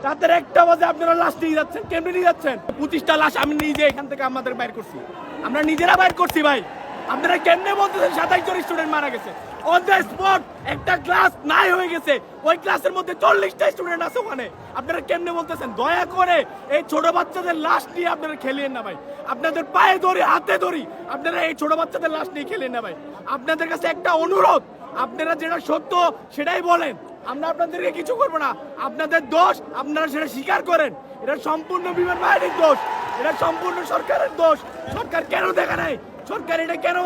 রাতের 1টা বাজে আপনারা লাশ নিয়ে যাচ্ছেন, কেমনে নিয়ে যাচ্ছেন? 25টা লাশ আমি নিজে এখান থেকে আমাদের বাইর করছি, আমরা নিজেরা বাইর করছি ভাই। আপনারা কেমনে বলতেছেন 27 জন স্টুডেন্ট মারা গেছে অন দ্য স্পট? একটা ক্লাস নাই হয়ে গেছে, ওই ক্লাসের মধ্যে 40টা স্টুডেন্ট আছে ওখানে। আপনারা কেমনে বলতেছেন? দয়া করে এই ছোট বাচ্চাদের লাশ নিয়ে আপনারা খেলিয়েন না ভাই, আপনাদের পায়ে ধরি, হাতে ধরি, আপনারা এই ছোট বাচ্চাদের লাশ নিয়ে খেলিয়েন না ভাই। আপনাদের কাছে একটা অনুরোধ, আপনারা যেটা সত্য সেটাই বলেন, আমরা আপনাদেরকে কিছু করবো না। আপনাদের দোষ আপনারা সেটা স্বীকার করেন, এটা সম্পূর্ণ বিমান বাহিনীর দোষ, এটা সম্পূর্ণ সরকারের দোষ। সরকার কেন দেখা নাই? সরকার এটা কেন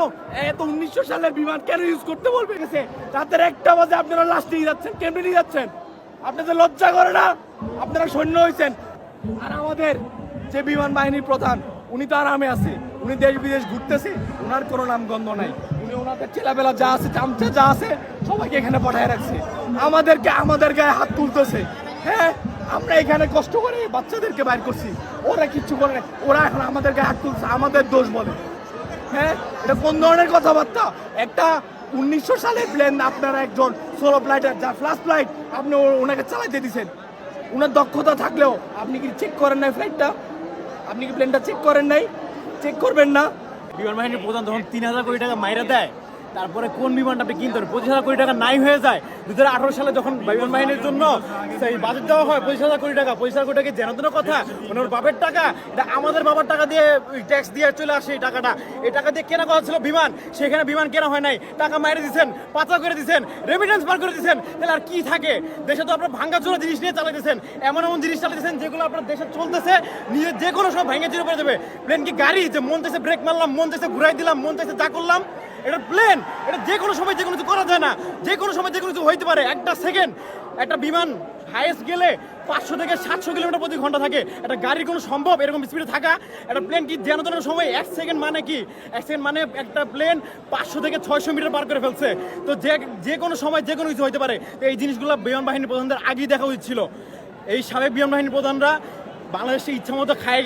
এত 1900 সালের বিমান কেন ইউজ করতে বলবে? গেছে রাতের 1টা বাজে আপনারা লাশ নিয়ে যাচ্ছেন, কেমনে নিয়ে যাচ্ছেন? আপনাদের লজ্জা করে না? আপনারা সৈন্য হয়েছেন। আর আমাদের যে বিমান বাহিনীর প্রধান, উনি তো আরামে আছে, উনি দেশ বিদেশ ঘুরতেছে, ওনার কোনো নামগন্ধ নাই। উনি ওনাদের ছেলেবেলা যা আছে, চামচা যা আছে, সবাইকে এখানে পাঠায় রাখছে। আমাদের গায়ে হাত তুলতেছে। হ্যাঁ, আমরা এখানে কষ্ট করে বাচ্চাদেরকে বাইর করছি, ওরা কিচ্ছু করে না, ওরা এখন আমাদের গায়ে হাত তুলছে, আমাদের দোষ বলে। হ্যাঁ, এটা কোন ধরনের কথাবার্তা? একটা 1900 সালের প্লেন আপনারা একজন সোলো ফ্লাইটার, যার ফ্লাশ ফ্লাইট, আপনি ওনাকে চালাইতে দিচ্ছেন। ওনার দক্ষতা থাকলেও আপনি কি চেক করেন নাই ফ্লাইটটা? আপনি কি প্লেনটা চেক করেন নাই? চেক করবেন না? বিমান বাহিনীর প্রধান যখন 3000 কোটি টাকা মাইরা দেয়, তারপরে কোন বিমানটা আপনি কিনতে হবে? 25,000 কোটি টাকা নাই হয়ে যায়। 2018 সালে যখন বিমান বাহিনীর জন্য সেই বাজেট দেওয়া হয় 25,000 কোটি টাকা, 25,000 কোটি টাকা যেন তেন কথা, ওনার বাপের টাকা, এটা আমাদের বাবার টাকা দিয়ে ট্যাক্স দিয়ে চলে আসে। এই টাকাটা, এই টাকা দিয়ে কেনা কথা ছিল বিমান, সেখানে বিমান কেনা হয় নাই, টাকা মাইরে দিচ্ছেন, পাচার করে দিচ্ছেন, রেমিটেন্স বার করে দিচ্ছেন। তাহলে আর কি থাকে? দেশে তো আপনার ভাঙ্গাচোরা জিনিস নিয়ে চালাইতেছেন, এমন এমন জিনিস চালাইতেছেন যেগুলো আপনার দেশে চলতেছে, নিজে যে কোনো সময় ভাঙ্গা চুরে পড়ে যাবে। প্লেন কি গাড়ি যে মন চাইছে ব্রেক মারলাম, মন চাইছে ঘুরাই দিলাম, মন চাইছে যা করলাম? এটা প্লেন, এটা যে কোনো সময় যে কোনো কিছু করা যায় না, যে কোনো সময় যে কোনো কিছু হইতে পারে। একটা সেকেন্ড, একটা বিমান হাইয়েস্ট গেলে 500 থেকে 700 কিলোমিটার প্রতি ঘন্টা থাকে। একটা গাড়ির কোনো সম্ভব এরকম স্পিডে থাকা? একটা প্লেন কি যেন তেন সময় 1 সেকেন্ড মানে কি? 1 সেকেন্ড মানে একটা প্লেন 500 থেকে 600 মিটার পার করে ফেলছে। তো যে কোনো সময় যে কোনো কিছু হইতে পারে। তো এই জিনিসগুলো বিমান বাহিনীর প্রধানদের আগেই দেখা উচিত ছিল। এই সাবেক বিমান বাহিনীর প্রধানরা বাংলাদেশে ইচ্ছা মতো খায়